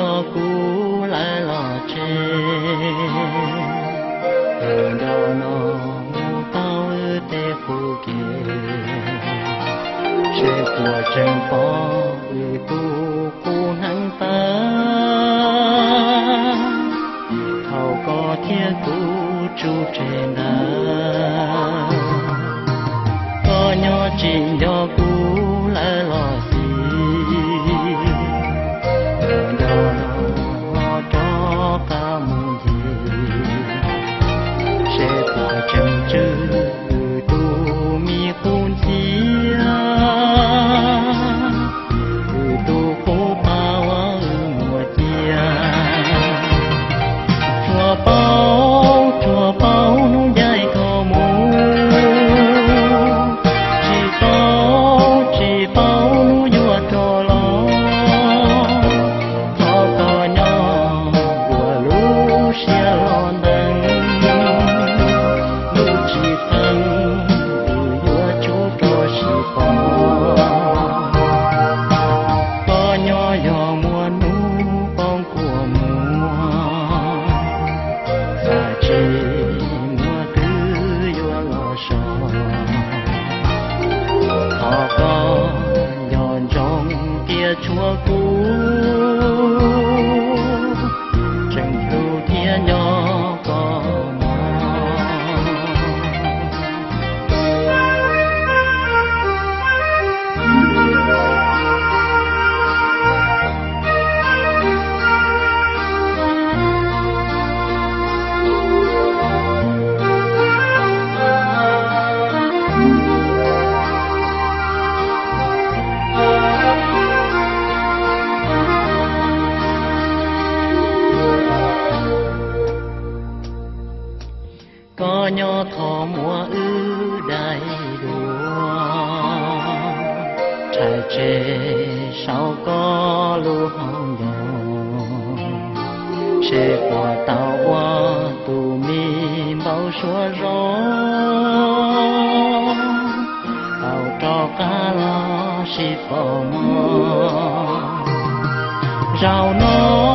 nhỏ cũ lại lo chê đâu nó tao tê phụ kia sẽ của chân phó tu cu nắng ta thầu có thiên tu chu trên đá có nhỏ chỉ nhỏ cũ lại lo chúa cũ tranh cứu thiên nhỏ có có nhỏ thọ mùa ư đại đùa trai chê sao có lu hong nhỏ chê của tao qua tù mi bao xua gió tao cho cá lo xì phò mò rào nó